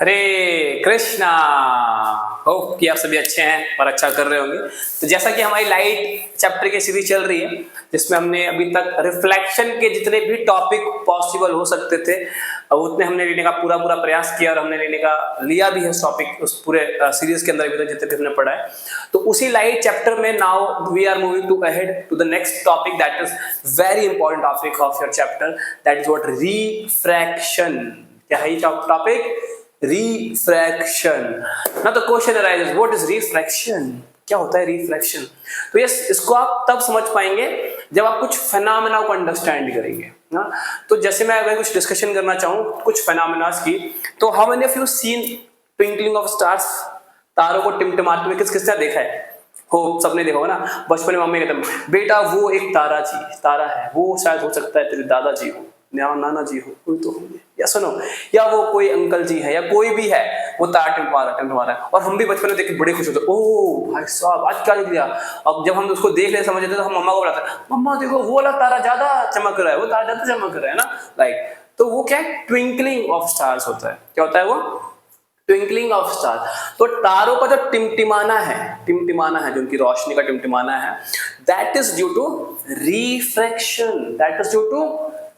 हरे Krishna. Hope कि आप सभी अच्छे हैं और अच्छा कर रहे होंगे। तो जैसा कि हमारी लाइट चैप्टर की सीरीज चल रही है जिसमें हमने अभी तक रिफ्लेक्शन के जितने भी टॉपिक पॉसिबल हो सकते थे उतने हमने लेने का पूरा प्रयास किया और हमने लेने का लिया भी है टॉपिक उस पूरे सीरीज के अंदर अभी तक जितने भी हमने पढ़ा है। तो उसी लाइट चैप्टर में now we are moving to ahead to the next topic that is very important topic of your chapter, that is what refraction. क्या है ये टॉपिक? रिफ्रैक्शन। ना तो question arises, what is refraction? क्या होता है refraction? तो यस, इसको आप तब समझ पाएंगे जब आप कुछ फेनोमेना को अंडरस्टैंड करेंगे ना। तो जैसे मैं अगर कुछ डिस्कशन करना चाहूँ कुछ फेनोमेनास की, तो how many of you seen twinkling of stars? तारों को टिमटिमाते हुए किस किसने देखा है? हो सबने देखा होगा ना। बचपन में मम्मी कहते बेटा वो एक तारा है, वो शायद हो सकता है तेरे दादाजी हो, नाना जी हो, कोई तो होंगे, या सुनो, या वो कोई अंकल जी है या कोई भी है, वो तारा टिमटिमा रहा है। और हम भी बचपन में देख के बड़े खुश होते, ओ भाई साहब आज क्या देख लिया। अब जब हम उसको देख ले समझ लेते तो हम मम्मा को बुलाते, मम्मा देखो वो वाला तारा ज्यादा चमक रहा है, वो तारा ज्यादा चमक रहा है ना, लाइक। तो वो क्या है? ट्विंकलिंग ऑफ स्टार्स होता है। क्या होता है वो? Twinkling of star. तो तारों का जो टिमटिमाना है जो उनकी रोशनी का टिमटिमाना है, that is due to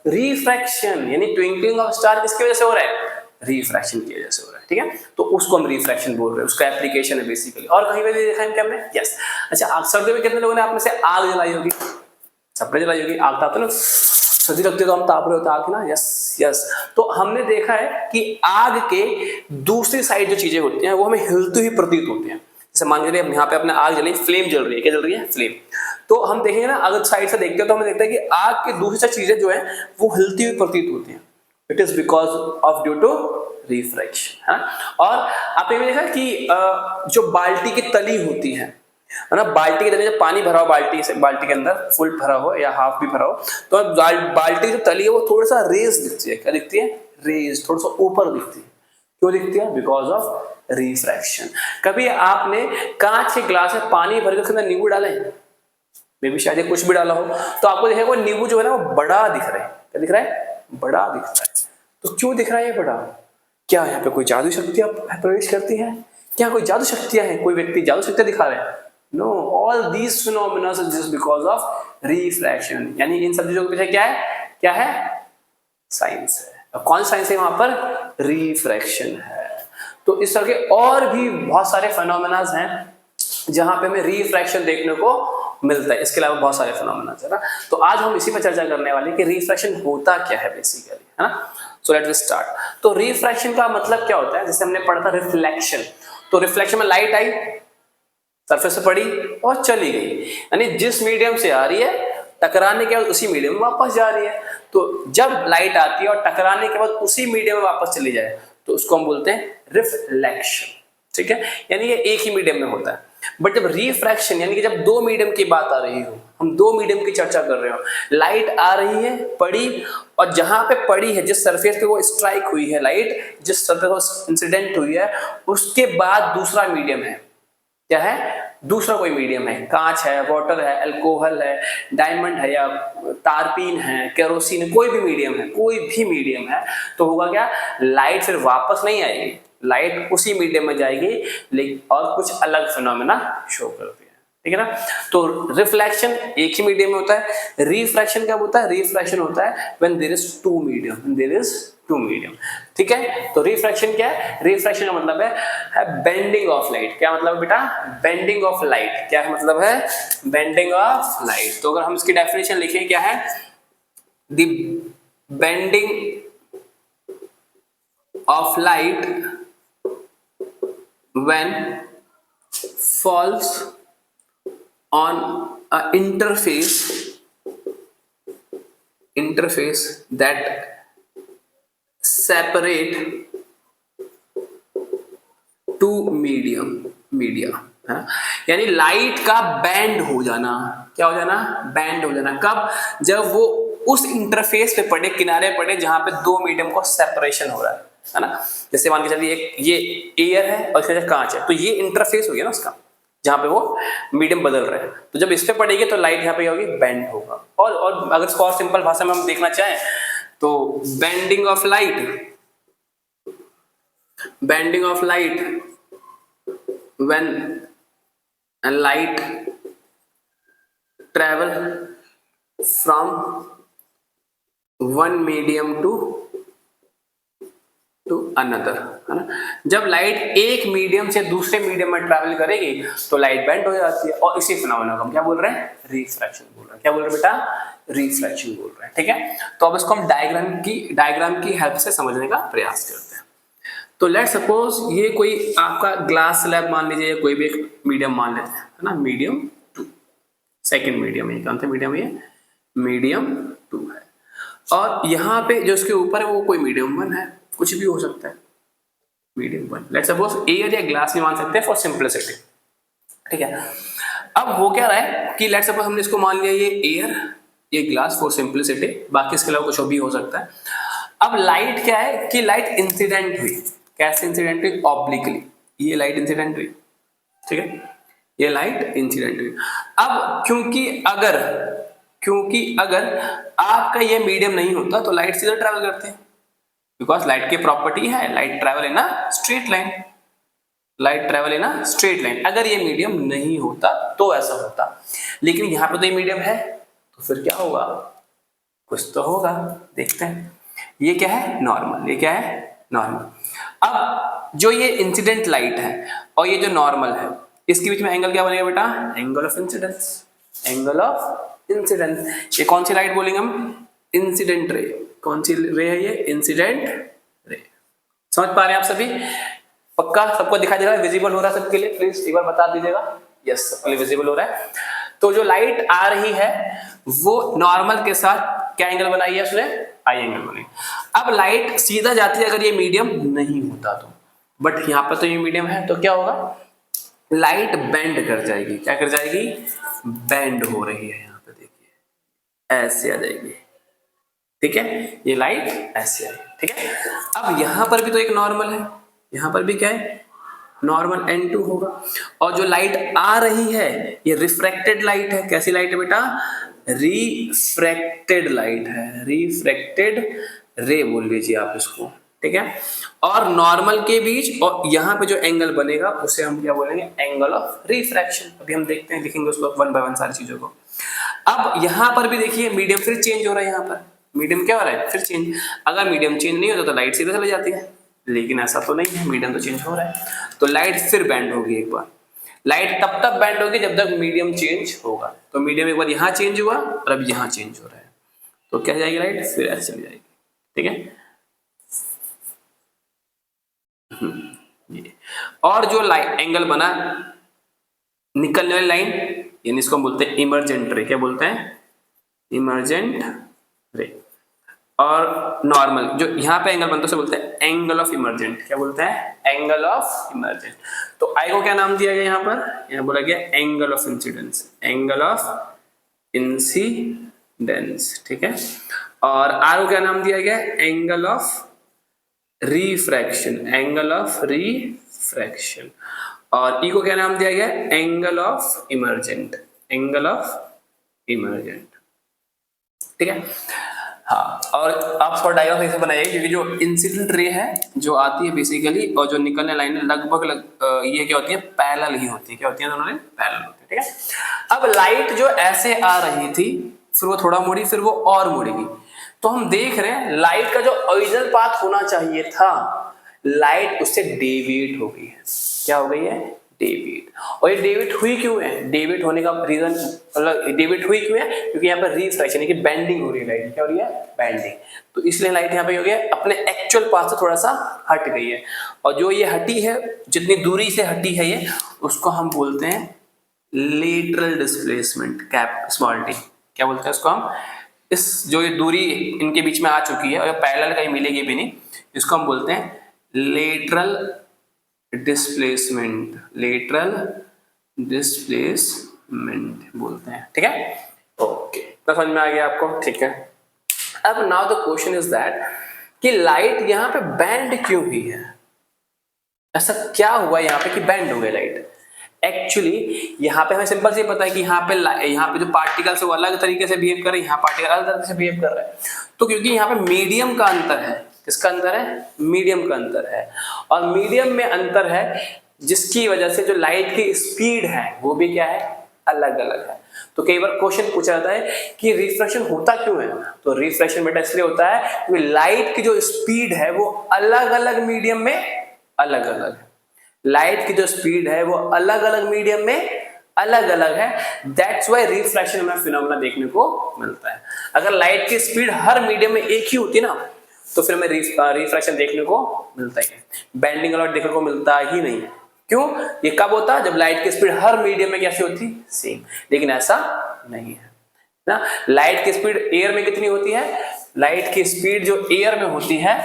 refraction. यानी ट्विंकलिंग ऑफ स्टार किसकी वजह से हो रहा है? रिफ्रैक्शन की वजह से हो रहा है। ठीक है, तो उसको हम रिफ्रैक्शन बोल रहे हैं, उसका एप्लीकेशन है बेसिकली। और कहीं पे देखा है क्या हमने? यस। अच्छा, सर्दियों में कितने लोगों ने आप में से आग जलाई होगी? सबने जलाई होगी। आग तापते ना, सर्दी लगती है तो हम ताप रहे होते आग ना। यस। तो हमने देखा है कि आग के दूसरी साइड जो चीजें होती हैं वो हमें हिलती हुई प्रतीत होती हैं। जैसे मान लीजिए यहाँ पे अपने आग जली, फ्लेम जल रही है। क्या जल रही है? फ्लेम। तो हम देखेंगे ना, अगर साइड से देखते हैं तो हमें देखते हैं कि आग की दूसरी चीजें जो है वो हिलती हुई प्रतीत होती हैं। It is because of due to refraction. और आपने भी देखा कि जो बाल्टी की तली होती है ना, बाल्टी के अंदर जब पानी भरा हो, बाल्टी के अंदर फुल भरा हो या हाफ भी भरा हो, तो बाल्टी जो तली है वो थोड़ा सा रेज दिखती है। क्या दिखती है? रेज, थोड़ा सा ऊपर दिखती है। क्यों दिखती है? Because of refraction. कभी आपने कांच के ग्लास में पानी भर के उसके अंदर नींबू डाले, मे भी शायद कुछ भी डाला हो, तो आपको दिखेगा वो नींबू जो है ना वो बड़ा दिख रहा है। क्या दिख रहा है? बड़ा दिख रहा है। तो क्यों दिख रहा है ये बड़ा? क्या यहाँ पे कोई जादू शक्तियां प्रवेश करती है? क्या कोई जादू शक्तियां हैं? कोई व्यक्ति जादू शक्तियां दिखा रहे हैं? No, all these phenomena are just because of refraction। यानी इन सब चीजों के पीछे क्या है? क्या है? साइंस है। अब कौन साइंस है वहां पर? रिफ्रैक्शन है। तो इस तरह के और भी बहुत सारे फेनोमेनाज हैं जहां पे हमें रिफ्रैक्शन देखने को मिलता है। इसके अलावा बहुत सारे फेनोमेनाज है ना। तो आज हम इसी पर चर्चा करने वाले हैं कि रिफ्रैक्शन होता क्या है बेसिकली, है ना। So let us start. तो रिफ्रैक्शन का मतलब क्या होता है? जैसे हमने पढ़ा था रिफ्लेक्शन। तो रिफ्लेक्शन में लाइट आई, सरफेस पे पड़ी और चली गई, यानी जिस मीडियम से आ रही है टकराने के बाद उसी मीडियम में वापस जा रही है। तो जब लाइट आती है और टकराने के बाद उसी मीडियम में वापस चली जाए तो उसको हम बोलते हैं रिफ्लेक्शन। ठीक है, यानी ये एक ही मीडियम में होता है। बट जब रिफ्रैक्शन यानी कि जब दो मीडियम की बात आ रही हो, हम दो मीडियम की चर्चा कर रहे हो, लाइट आ रही है, पड़ी, और जहां पे पड़ी है, जिस सरफेस पे वो स्ट्राइक हुई है लाइट, जिस सरफेस पर इंसिडेंट हुई है, उसके बाद दूसरा मीडियम है। क्या है? दूसरा कोई मीडियम है। कांच है, वाटर है, अल्कोहल है, डायमंड है, या तारपीन है, केरोसिन है, कोई भी मीडियम है, तो होगा क्या? लाइट फिर वापस नहीं आएगी, लाइट उसी मीडियम में जाएगी, लेकिन और कुछ अलग फिनोमेना शो करती है। ठीक है ना। तो रिफ्लेक्शन एक ही मीडियम में होता है। रिफ्रैक्शन क्या होता है? रिफ्रैक्शन होता है when there is two medium. ठीक है, तो रिफ्रैक्शन क्या है? रिफ्रैक्शन का मतलब है बेंडिंग ऑफ लाइट। क्या मतलब है बेटा? Bending of light. क्या मतलब है? Bending of light. तो अगर हम इसकी डेफिनेशन लिखें, क्या है? The bending of light when falls on a interface that separate two media। यानी लाइट का बैंड हो जाना। क्या हो जाना? बैंड हो जाना। कब? जब वो उस इंटरफेस पे पड़े, किनारे पड़े, जहां पे दो मीडियम को सेपरेशन हो रहा है ना। जैसे मान के चलिए एक ये एयर है और इसके कांच है, तो ये इंटरफेस हो गया ना उसका, जहां पे वो मीडियम बदल रहे हैं। तो जब इस पे पड़ेगी तो लाइट यहाँ पे होगी, बेंड होगा। और अगर इसको और सिंपल भाषा में हम देखना चाहें तो bending of light bending of light when light travel from one medium to another, है ना। जब लाइट एक मीडियम से दूसरे मीडियम में ट्रैवल करेगी तो लाइट बेंड हो जाती है, और इसी फिनोमेना को हम क्या बोल रहे हैं, रिफ्रैक्शन बोल रहे हैं। क्या बोल रहे हैं बेटा, रिफ्रैक्शन बोल रहे हैं, ठीक है। तो अब इसको हम डायग्राम की हेल्प से समझने का प्रयास करते हैं। तो लेट सपोज ये कोई आपका ग्लास स्लैब मान लीजिए, या कोई भी एक मीडियम मान लेते हैं, है ना, मीडियम 2, सेकेंड मीडियम, ये कौन सा मीडियम, ये मीडियम 2 है। और यहाँ पे जो इसके ऊपर है वो कोई मीडियम 1 है, कुछ भी हो सकता है, मीडियम 1। लेट सपोज एयर या ग्लास में मान सकते हैं फॉर सिंपलिसिटी, ठीक है। अब हो क्या रहा है कि लेट सपोज हमने इसको मान लिया ये एयर, ये ग्लास फॉर सिंपलिसिटी, बाकी इसके अलावा कुछ भी हो सकता है। अब लाइट क्या है कि लाइट इंसिडेंट हुई, कैसे इंसिडेंट हुई, ऑब्लिकली, ये लाइट इंसिडेंट हुई, ठीक है, ये लाइट इंसिडेंट हुई। अब क्योंकि अगर आपका ये मीडियम नहीं होता तो लाइट सीधा ट्रैवल करते हैं, बिकॉज लाइट की प्रॉपर्टी है light travel in a straight line, light travel in a straight line. अगर ये मीडियम नहीं होता तो ऐसा होता, लेकिन यहां पे तो ये मीडियम है, तो फिर क्या होगा, कुछ तो होगा, देखते हैं। ये क्या है, नॉर्मल, ये क्या है, नॉर्मल। अब जो ये इंसिडेंट लाइट है और ये जो नॉर्मल है, इसके बीच में एंगल क्या बनेगा बेटा, angle of incidence, angle of incidence. ये कौन सी लाइट बोलेंगे हम, इंसिडेंट रे। कौन सी रे है ये, इंसिडेंट रे। समझ पा रहे हैं आप सभी, पक्का सबको दिखाई दे रहा है, विजिबल हो रहा है सबके लिए, प्लीज एक बार बता दीजिएगा। यस, सबके लिए विजिबल हो रहा है। तो जो लाइट आ रही है वो नॉर्मल के साथ क्या एंगल बनाई है उसने, आई एंगल बनाई। अब लाइट सीधा जाती है अगर ये मीडियम नहीं होता तो, बट यहाँ पर तो ये मीडियम है, तो क्या होगा, लाइट बेंड कर जाएगी। क्या कर जाएगी, बेंड हो रही है, यहाँ पे देखिए ऐसे आ जाएगी, ठीक है, ये लाइट ऐसे आई, ठीक है। अब यहाँ पर भी तो एक नॉर्मल है, यहाँ पर भी क्या है, नॉर्मल N2 होगा। और जो लाइट आ रही है ये रिफ्रैक्टेड लाइट है। कैसी लाइट है बेटा, रिफ्रैक्टेड लाइट है, रिफ्रैक्टेड रे बोल लीजिए आप इसको, ठीक है। और नॉर्मल के बीच और यहाँ पे जो एंगल बनेगा उसे हम क्या बोलेंगे, एंगल ऑफ रिफ्रैक्शन। अभी हम देखते हैं, लिखेंगे उसको वन बाय वन सारी चीजों को। अब यहाँ पर भी देखिए मीडियम फिर चेंज हो रहा है, यहाँ पर मीडियम क्या हो रहा है, फिर चेंज। अगर मीडियम चेंज नहीं होता तो लाइट सीधे चली जाती है, लेकिन ऐसा तो नहीं है, मीडियम तो चेंज हो रहा है, तो लाइट फिर बैंड होगी एक बार। लाइट तब तक बैंड होगी जब तक मीडियम चेंज होगा। तो मीडियम एक बार यहाँ चेंज हुआ और अब यहाँ चेंज हो रहा है, तो क्या जाएगी लाइट, फिर ऐसे चली जाएगी, ठीक है। ये और जो लाइट एंगल बना निकलने वाली लाइन, यानी इसको हम बोलते हैं इमर्जेंट रे। क्या बोलते हैं, इमर्जेंट रे। और नॉर्मल जो यहाँ पे एंगल बनता है उसे बोलते हैं एंगल ऑफ इमर्जेंट। क्या बोलते हैं, एंगल ऑफ इमर्जेंट। तो आई को क्या नाम दिया गया यहाँ पर, यहाँ बोला गया angle of incidence, angle of incidence, ठीक है। और आर को क्या नाम दिया गया, angle of refraction, angle of refraction. और ई को क्या नाम दिया गया, angle of emergent, angle of emergent, ठीक है। हाँ, और आप थोड़ा डायग्राम ऐसे बनाइए, क्योंकि जो इंसिडेंट रे है जो आती है बेसिकली, और जो निकलने लाइन है लगभग ये क्या होती है, पैरेलल ही होती है। क्या होती है, दोनों पैरेलल होती है, ठीक है। अब लाइट जो ऐसे आ रही थी, फिर वो थोड़ा मुड़ी, फिर वो और मुड़ेगी। तो हम देख रहे हैं लाइट का जो ओरिजिनल पाथ होना चाहिए था, लाइट उससे डेविएट हो गई है। क्या हो गई है, डेविएट। और ये डेविएट हुई क्यों है, डेविएट होने का रीजन, मतलब डेविएट हुई क्यों है, क्योंकि यहाँ पर रिफ्रैक्शन यानी कि बेंडिंग हो रही है लाइट। क्या हो रही है, बेंडिंग। तो इसलिए लाइट यहाँ पे हो गया अपने एक्चुअल पाथ से थोड़ा सा हट गई है। और जो ये हटी है, जितनी दूरी से हटी है ये, उसको हम बोलते हैं lateral displacement, cap small T. क्या बोलते हैं उसको हम, इस जो ये दूरी इनके बीच में आ चुकी है और पैरेलल कहीं मिलेगी भी नहीं, इसको हम बोलते हैं लेटरल डिस्प्लेसमेंट, लेटरल डिस्प्लेसमेंट बोलते हैं, ठीक है। ओके, तो समझ में आ गया आपको, ठीक है। अब now the question is that कि लाइट यहाँ पे बैंड क्यों हुई है, ऐसा क्या हुआ यहाँ पे कि बैंड हो गई लाइट। एक्चुअली यहाँ पे हमें सिंपल से पता है कि यहाँ पे जो पार्टिकल्स है वो अलग तरीके से बिहेव कर रहे हैं, यहाँ पार्टिकल अलग तरीके से बिहेव कर रहे हैं। तो क्योंकि यहाँ पे मीडियम का अंतर है, किसका अंतर है? मीडियम का अंतर है। और मीडियम में अंतर है जिसकी वजह से जो लाइट की स्पीड है वो भी क्या है? अलग अलग है। तो कई बार क्वेश्चन पूछा जाता है कि रिफ्रैक्शन होता क्यों है? तो रिफ्रैक्शन बेटा इसलिए होता है क्योंकि लाइट की जो स्पीड है वो अलग अलग मीडियम में अलग अलग है। लाइट की जो स्पीड है वो अलग अलग मीडियम में अलग अलग है। दैट्स वाई रिफ्रैक्शन में फिनोमेना देखने को मिलता है। अगर लाइट की स्पीड हर मीडियम में एक ही होती ना तो फिर हमें रिफ्रैक्शन देखने को मिलता ही नहीं, बेंडिंग अलॉट देखने को मिलता ही नहीं। क्यों? ये कब होता? जब लाइट की स्पीड हर मीडियम में कैसी होती? सेम। लेकिन ऐसा नहीं है ना। लाइट की स्पीड एयर में कितनी होती है? लाइट की स्पीड जो एयर में होती है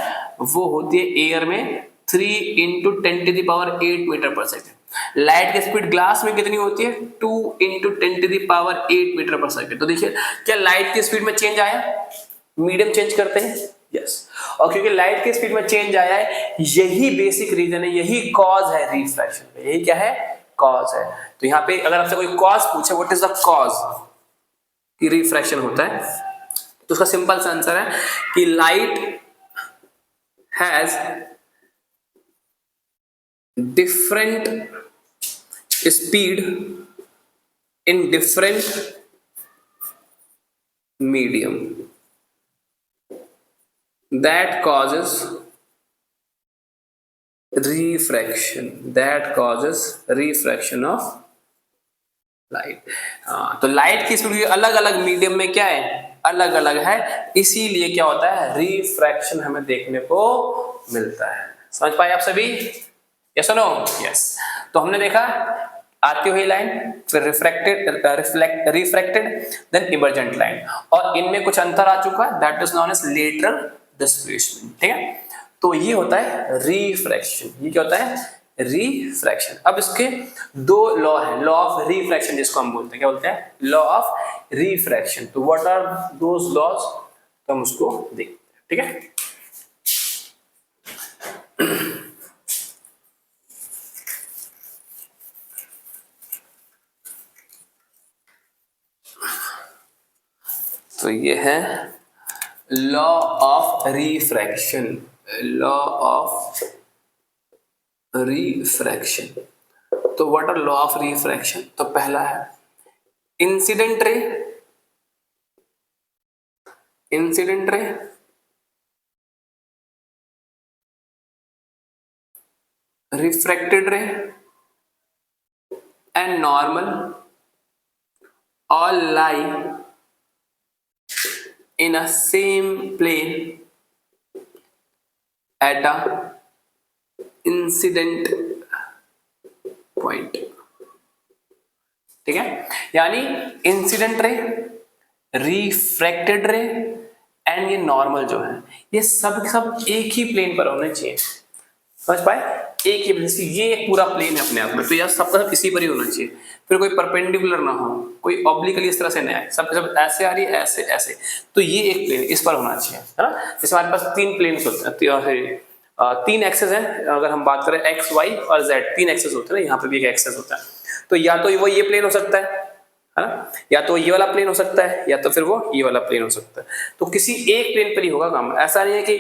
वो होती है एयर में 3 × 10⁸ मीटर पर सेकेंड। लाइट की स्पीड ग्लास में कितनी होती है? 2 × 10⁸ मीटर पर सेकेंड। तो देखिए क्या लाइट की स्पीड में चेंज आया? मीडियम चेंज करते हैं, यस। और क्योंकि लाइट की स्पीड में चेंज आया है, यही बेसिक रीजन है, यही कॉज है रिफ्रैक्शन का। यही क्या है? कॉज है। तो यहाँ पे अगर आपसे कोई कॉज पूछे व्हाट इज द कॉज कि रिफ्रैक्शन होता है, तो उसका सिंपल सा आंसर है कि light has different speed in different medium that causes refraction of light। तो लाइट की स्पीड अलग अलग मीडियम में क्या है? अलग अलग है, इसीलिए क्या होता है? रिफ्रैक्शन हमें देखने को मिलता है। समझ पाए आप सभी? यस और नो? यस। तो हमने देखा आती हुई लाइन, फिर रिफ्रैक्टेड, देन इमर्जेंट लाइन, और इनमें कुछ अंतर आ चुका है, that is known as lateral displacement. ठीक है, तो ये होता है रिफ्रैक्शन। ये क्या होता है? रिफ्रैक्शन। अब इसके दो लॉ है, लॉ ऑफ रिफ्रैक्शन जिसको हम बोलते हैं, क्या बोलते हैं? Law of refraction. तो व्हाट आर दोज लॉज? तो हम उसको देखते हैं। ठीक है, तो ये है law of refraction. Law of refraction. तो what are law of refraction? तो पहला है incident ray, incident ray refracted ray and normal all lie in a same plane at a incident point। ठीक है, यानी incident ray, refracted ray and ये normal जो है, ये सब एक ही प्लेन पर होने चाहिए। समझ पाए? एक ही प्लेन, ये एक पूरा प्लेन है अपने आप में, तो यार सबका सब इसी पर ही होना चाहिए। फिर कोई परपेंडिकुलर ना हो, कोई ऑब्लिकली इस तरह से नहीं आए, सब ऐसे आ रही है, ऐसे ऐसे, तो ये एक प्लेन इस पर होना चाहिए, है ना। जैसे हमारे पास 3 प्लेन्स होते हैं, 3 एक्सेस हैं, अगर हम बात करें एक्स वाई और जेड, 3 एक्सेस होते हैं ना, यहाँ पे भी एक एक्सेस होता है। तो या तो वो ये प्लेन हो सकता है ना, या तो ये वाला प्लेन हो सकता है, या तो फिर वो ये वाला प्लेन हो सकता है। तो किसी एक प्लेन पर ही होगा काम। ऐसा नहीं है कि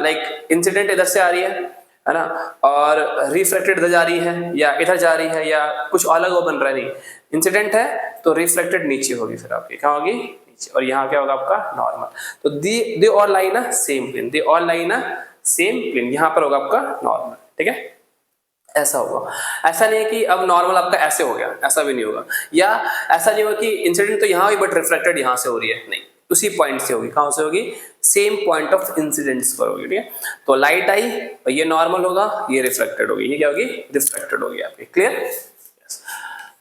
लाइक इंसिडेंट इधर से आ रही है ना, और रिफ्रैक्टेड इधर जा रही है या इधर जा रही है, या कुछ अलग वो बन रहा है। नहीं, इंसिडेंट है तो रिफ्रैक्टेड नीचे होगी, फिर आपकी क्या होगी? नीचे। और यहाँ क्या होगा आपका? नॉर्मल। तो they all lie in same plane, they all lie in same plane, यहाँ पर होगा आपका नॉर्मल। ठीक है, ऐसा होगा। ऐसा नहीं है कि अब नॉर्मल आपका ऐसे हो गया, ऐसा भी नहीं होगा। या ऐसा नहीं होगा कि इंसिडेंट तो यहाँ हुई बट रिफ्रैक्टेड यहाँ से हो रही है, नहीं, उसी पॉइंट से होगी। कहाँ से होगी? सेम पॉइंट ऑफ इंसिडेंस पर होगी। ठीक है, तो लाइट आई, ये नॉर्मल होगा, ये रिफ्लेक्टेड होगी, ये क्या होगी? रिफ्लेक्टेड होगी आपकी। क्लियर?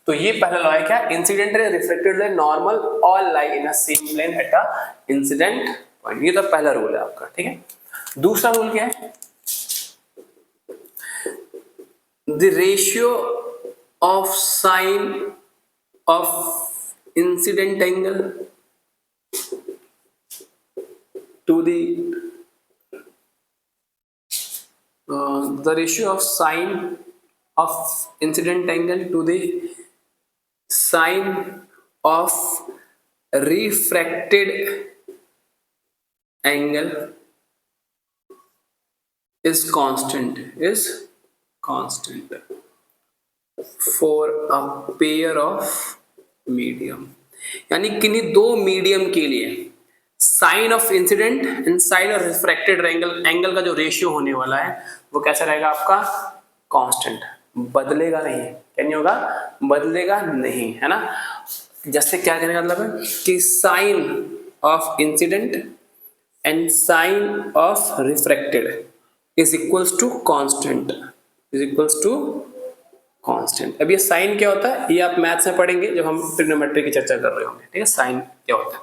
तो ये पहला लॉ है क्या? Incident ray, reflected ray, normal all lie in a same plane at a incident point. ये तो पहला रूल है आपका। ठीक है, दूसरा रूल क्या है? The ratio of sine of incident angle to the ratio of sine of incident angle to the sine of refracted angle is constant for a pair of medium, यानी किन्हीं दो मीडियम के लिए sine of incident and sine of refracted angle का जो ratio होने वाला है वो कैसा रहेगा आपका कांस्टेंट, बदलेगा नहीं। क्या नहीं होगा, बदलेगा नहीं, है ना। जैसे क्या कहने का मतलब है कि sine of incident and sine of refracted is equals to constant, is equals to constant. अब ये साइन क्या होता है ये आप मैथ्स में पढ़ेंगे जब हम ट्रिग्नोमेट्री की चर्चा कर रहे होंगे, ठीक है। साइन क्या होता है,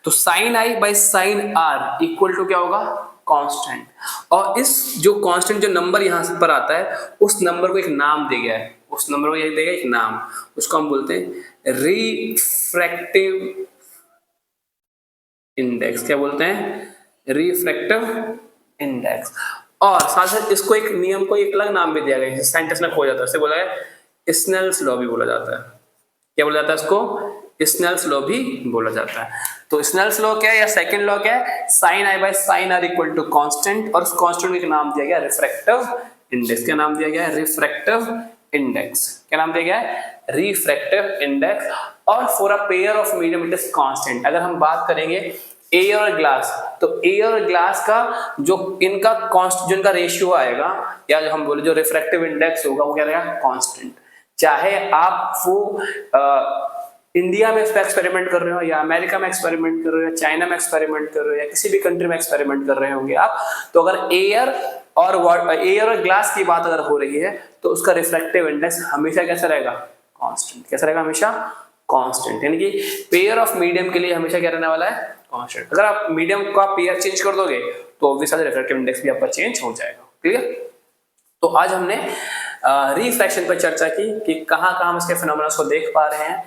तो sine i by sine r equal to क्या होगा, कांस्टेंट। और इस जो कांस्टेंट जो नंबर यहाँ पर आता है उस नंबर को एक नाम दे गया है, उस नंबर को ये देगा एक नाम, उसको हम बोलते हैं रिफ्रैक्टिव इंडेक्स। क्या बोलते हैं, रिफ्रैक्टिव इंडेक्स। और साथ साथ इसको एक नियम को एक अलग नाम भी दिया गया है, साइंटिस्ट ने खो जाता है, इसे बोला है स्नेल्स लॉ भी बोला जाता है। क्या बोला जाता है इसको, स्नेल्स लॉ भी बोला जाता है। तो स्नेल्स लॉ क्या है या सेकंड लॉ क्या है, sine i by sine r equal to constant, और उस कांस्टेंट को एक नाम दिया गया रिफ्रैक्टिव इंडेक्स। क्या नाम दिया गया है, रिफ्रैक्टिव इंडेक्स। क्या नाम दिया गया है, रिफ्रैक्टिव इंडेक्स। और for a pair of medium it is constant. अगर हम बात करेंगे एयर और ग्लास, तो एयर और ग्लास का जो इनका जो इनका रेशियो आएगा या जो हम बोले जो रिफ्रैक्टिव इंडेक्स होगा वो क्या रहेगा, कांस्टेंट। चाहे आप वो इंडिया में एक्सपेरिमेंट कर रहे हो या अमेरिका में एक्सपेरिमेंट कर रहे हो या चाइना में एक्सपेरिमेंट कर रहे हो या किसी भी कंट्री में एक्सपेरिमेंट कर रहे होंगे आप, तो अगर एयर और ग्लास की बात अगर हो रही है तो उसका रिफ्रैक्टिव इंडेक्स हमेशा कैसा रहेगा, कांस्टेंट। कैसा रहेगा, हमेशा कांस्टेंट। यानी कि पेयर ऑफ मीडियम के लिए हमेशा क्या रहने वाला है, कांस्टेंट। अगर आप मीडियम का पेयर चेंज कर दोगे तो ऑब्वियसली रिफ्रैक्टिव इंडेक्स भी आपका चेंज हो जाएगा। क्लियर। तो आज हमने रिफ्रैक्शन पर चर्चा की कि कहाँ कहाँ हम इसके फिनोमेना को देख पा रहे हैं,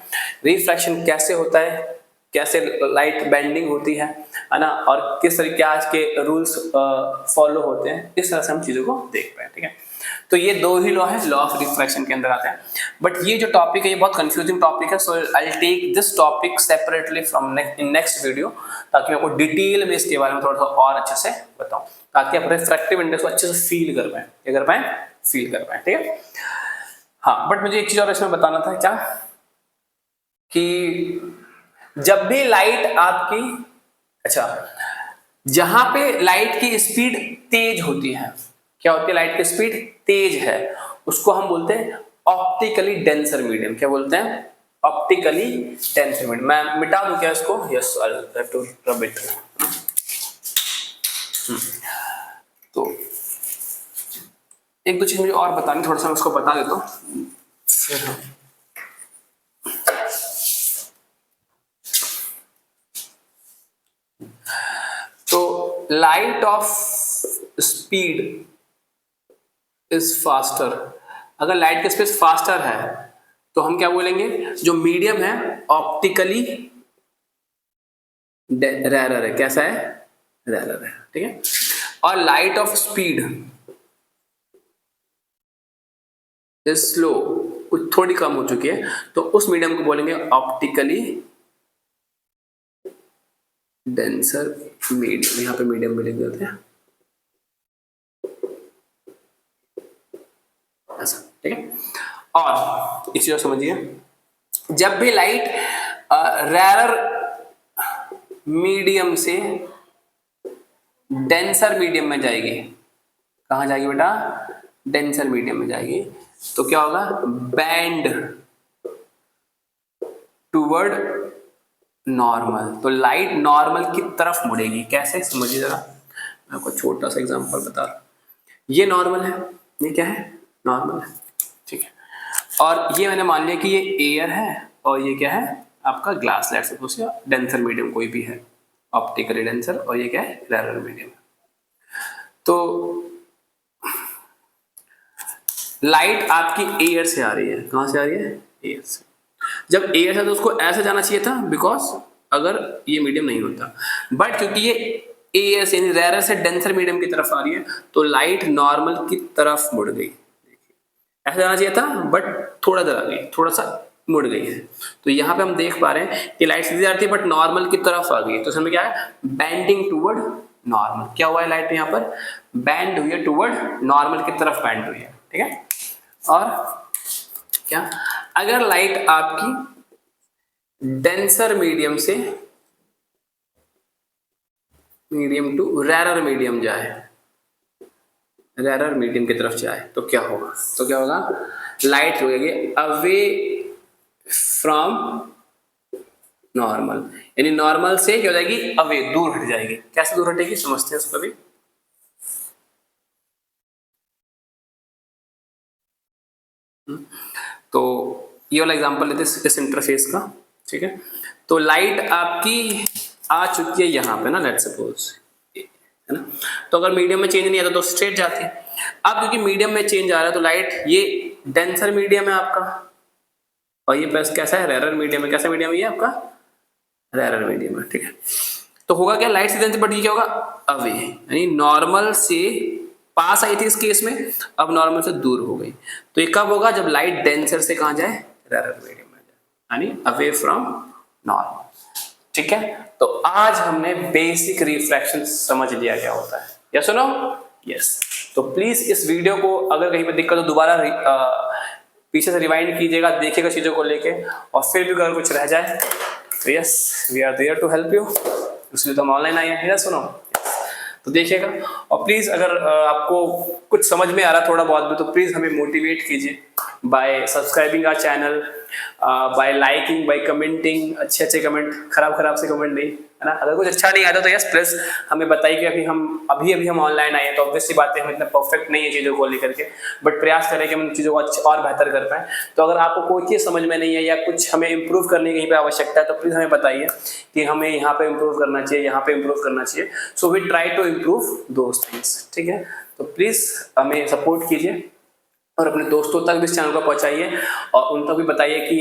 रिफ्रैक्शन कैसे होता है, कैसे लाइट बेंडिंग होती है ना, और किस तरीके आज के रूल्स फॉलो होते हैं, इस तरह से हम चीजों को देख पाए। ठीक है, तो ये दो ही लॉ है, लॉ ऑफ रिफ्रैक्शन के अंदर आते हैं। बट ये जो टॉपिक है ये बहुत कंफ्यूजिंग टॉपिक है, so I will take this topic separately from in next video, ताकि मैं आपको डिटेल में इसके बारे में थोड़ा सा और अच्छे से बताऊं, ताकि आप रिफ्रैक्टिव इंडेक्स को अच्छे से फील कर पाए, क्या कर पाए, फील कर पाए। ठीक है, हाँ। बट मुझे एक चीज और इसमें बताना था, क्या कि जब भी लाइट आपकी, अच्छा, जहां पे लाइट की स्पीड तेज होती है, क्या होती है, लाइट की स्पीड तेज है, उसको हम बोलते हैं ऑप्टिकली डेंसर मीडियम। क्या बोलते हैं, ऑप्टिकली डेंसर मीडियम। मैं मिटा दूं क्या इसको, yes I have to rub it. तो एक दो चीज मुझे और बतानी, थोड़ा सा मैं उसको बता देता हूं फिर। तो light of speed is faster. अगर लाइट की स्पीड फास्टर है तो हम क्या बोलेंगे, जो मीडियम है ऑप्टिकली रेयर है। कैसा है, रेयर है। ठीक है, और light of speed is slow, कुछ थोड़ी कम हो चुकी है, तो उस मीडियम को बोलेंगे ऑप्टिकली डेंसर मीडियम। यहां पे मीडियम में लिख देते हैं ऐसा। ठीक है, और इस चीज को समझिए, जब भी लाइट रेयर मीडियम से डेंसर मीडियम में जाएगी, कहां जाएगी बेटा, डेंसर मीडियम में जाएगी, तो क्या होगा, बैंड टूवर्ड नॉर्मल। तो लाइट नॉर्मल की तरफ मुड़ेगी। कैसे, समझिए जरा, मैं आपको छोटा सा एग्जांपल बता रहा हूं। ये नॉर्मल है, ये क्या है, नॉर्मल है। ठीक है, और ये मैंने मान लिया कि ये एयर है और ये क्या है आपका glass, let's suppose denser medium कोई भी है, ऑप्टिकली डेंसर, और ये क्या है, रेयर मीडियम। तो लाइट आपकी एयर से आ रही है, कहां से आ रही है, एयर से। जब एयर है तो उसको ऐसे जाना चाहिए था, बिकॉज अगर ये मीडियम नहीं होता, बट क्योंकि ये एयर से रेयर से डेंसर मीडियम की तरफ आ रही है तो लाइट नॉर्मल की तरफ मुड़ गई। ऐसा जाना चाहिए था बट थोड़ा जरा गई, थोड़ा सा मुड़ गई है। तो यहाँ पे हम देख पा रहे हैं कि लाइट सीधी आ रही थी बट नॉर्मल की तरफ आ गई, तो इसमें क्या है, बेंडिंग टूवर्ड नॉर्मल। क्या हुआ है, लाइट यहाँ पर बैंड हुई है टुवर्ड नॉर्मल की तरफ बैंड हुई है, ठीक है। और क्या, अगर लाइट आपकी डेंसर मीडियम से मीडियम टू रेरर मीडियम जाए, रेरर मीडियम की तरफ जाए तो क्या होगा, तो क्या होगा, लाइट हो जाएगी अवे फ्रॉम नॉर्मल, यानी नॉर्मल से क्या हो जाएगी, अवे, दूर हट जाएगी। कैसे दूर हटेगी समझते हैं उसको भी। तो ये वाला एग्जांपल लेते हैं इस इंटरफेस का, ठीक है। तो लाइट आपकी आ चुकी है यहाँ पे ना, लेट सपोज, है ना। तो अगर मीडियम में चेंज नहीं आता तो स्ट्रेट जाती है। अब क्योंकि मीडियम में चेंज आ रहा है तो लाइट, ये डेंसर मीडियम है आपका, और ये प्लस कैसा है, रेरर मीडियम है। कैसा मीडियम है ये आपका, रेरर मीडियम है, ठीक है। तो होगा क्या, लाइट से डेंसर बढ़ी, क्या होगा, अवे, यानी नॉर्मल से पास आई थी इस केस में, अब नॉर्मल से दूर हो गई। तो ये कब होगा, जब लाइट डेंसर से कहां जाए, रेरर मीडियम में जाए, यानी अवे फ्रॉम नॉर्मल, ठीक है। तो आज हमने बेसिक रिफ्रैक्शन समझ लिया क्या होता है, यस और नो, यस। तो प्लीज इस वीडियो को अगर कहीं पर दिक्कत हो दोबारा पीछे से रिवाइंड कीजिएगा, देखिएगा चीजों को लेके, और फिर भी अगर कुछ रह जाए तो yes, we are there to help you, इसलिए तो हम ऑनलाइन आए हैं, यस सुनो। तो देखिएगा, और प्लीज अगर आपको कुछ समझ में आ रहा थोड़ा बहुत भी, तो प्लीज हमें मोटिवेट कीजिए by subscribing our channel, by liking, by commenting, अच्छे कमेंट, खराब से कमेंट नहीं, है ना। अगर कुछ अच्छा नहीं आता तो यस प्लीज हमें बताइए कि अभी हम ऑनलाइन आए हैं, तो ऑब्वियसली बात है हम इतना परफेक्ट नहीं है चीज़ों को लेकर के, बट प्रयास करें कि हम चीज़ों को और बेहतर कर पाएँ। तो अगर आपको कोई चीज़ समझ में नहीं है या कुछ हमें इम्प्रूव करने की कहीं पर आवश्यकता है, तो प्लीज़ हमें बताइए कि हमें यहाँ पे इम्प्रूव करना चाहिए, यहाँ पे इम्प्रूव करना चाहिए। So we try to improve those things, ठीक है। तो प्लीज़ हमें सपोर्ट कीजिए और अपने दोस्तों तक भी इस चैनल को पहुंचाइए, और उन तक भी बताइए कि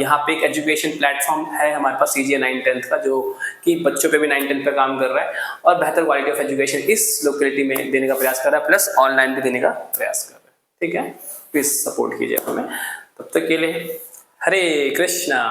यहाँ पे एक एजुकेशन प्लेटफॉर्म है हमारे पास, CGA 9th-10th का, जो कि बच्चों पे भी 9th-10th पे काम कर रहा है और बेहतर क्वालिटी ऑफ एजुकेशन इस लोकेलिटी में देने का प्रयास कर रहा है, प्लस ऑनलाइन भी देने का प्रयास कर रहा है, ठीक है। प्लीज सपोर्ट कीजिए हमें। तब तक के लिए हरे कृष्णा।